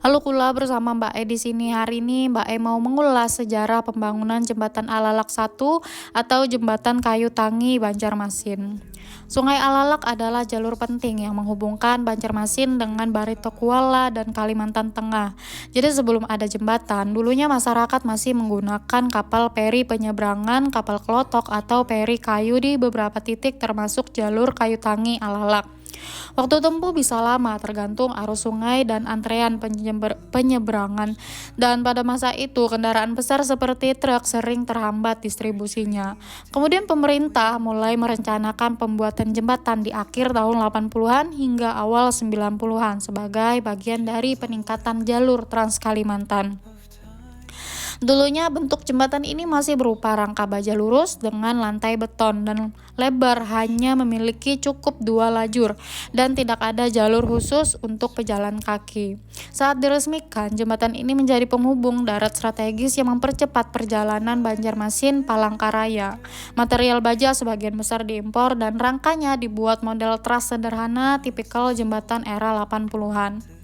Halo Kula, bersama Mbak E di sini. Hari ini Mbak E mau mengulas sejarah pembangunan Jembatan Alalak 1 atau Jembatan Kayu Tangi Banjarmasin. Sungai Alalak adalah jalur penting yang menghubungkan Banjarmasin dengan Baritokuala dan Kalimantan Tengah. Jadi sebelum ada jembatan, dulunya masyarakat masih menggunakan kapal peri penyeberangan, kapal kelotok atau peri kayu di beberapa titik termasuk jalur Kayu Tangi Alalak. Waktu tempuh bisa lama tergantung arus sungai dan antrean penyeberangan. Dan pada masa itu kendaraan besar seperti truk sering terhambat distribusinya. Kemudian pemerintah mulai merencanakan pembuatan jembatan di akhir tahun 80-an hingga awal 90-an sebagai bagian dari peningkatan jalur Trans Kalimantan. Dulunya bentuk jembatan ini masih berupa rangka baja lurus dengan lantai beton dan lebar, hanya memiliki cukup 2 lajur dan tidak ada jalur khusus untuk pejalan kaki. Saat diresmikan, jembatan ini menjadi penghubung darat strategis yang mempercepat perjalanan Banjarmasin Palangkaraya. Material baja sebagian besar diimpor dan rangkanya dibuat model tras sederhana tipikal jembatan era 80-an.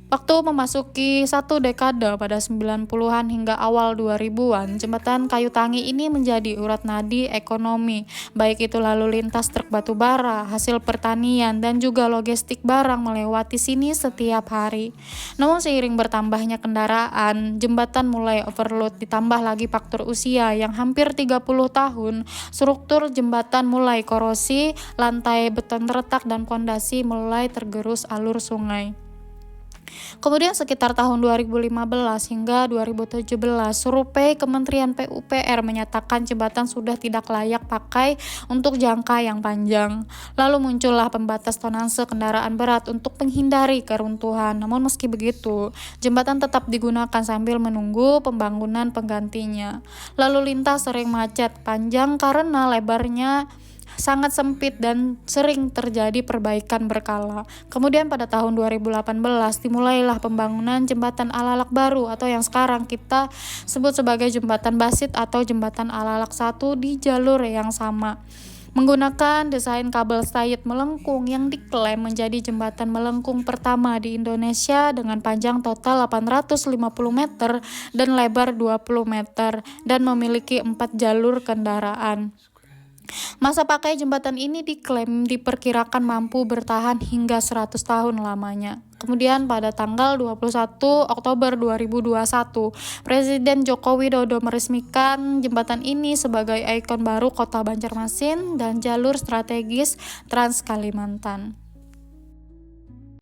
Waktu memasuki satu dekade pada 90-an hingga awal 2000-an, jembatan Kayu Tangi ini menjadi urat nadi ekonomi, baik itu lalu lintas truk batu bara, hasil pertanian, dan juga logistik barang melewati sini setiap hari. Namun seiring bertambahnya kendaraan, jembatan mulai overload, ditambah lagi faktor usia yang hampir 30 tahun, struktur jembatan mulai korosi, lantai beton retak dan pondasi mulai tergerus alur sungai. Kemudian sekitar tahun 2015 hingga 2017, survei Kementerian PUPR menyatakan jembatan sudah tidak layak pakai untuk jangka yang panjang. Lalu muncullah pembatas tonase kendaraan berat untuk menghindari keruntuhan. Namun meski begitu, jembatan tetap digunakan sambil menunggu pembangunan penggantinya. Lalu lintas sering macet panjang karena lebarnya sangat sempit dan sering terjadi perbaikan berkala. Kemudian pada tahun 2018 dimulailah pembangunan jembatan Alalak baru atau yang sekarang kita sebut sebagai jembatan Basit atau jembatan Alalak 1 di jalur yang sama. Menggunakan desain kabel stayet melengkung yang diklaim menjadi jembatan melengkung pertama di Indonesia dengan panjang total 850 meter dan lebar 20 meter dan memiliki 4 jalur kendaraan. Masa pakai jembatan ini diklaim diperkirakan mampu bertahan hingga 100 tahun lamanya. Kemudian pada tanggal 21 Oktober 2021, Presiden Joko Widodo meresmikan jembatan ini sebagai ikon baru Kota Banjarmasin dan jalur strategis Trans Kalimantan.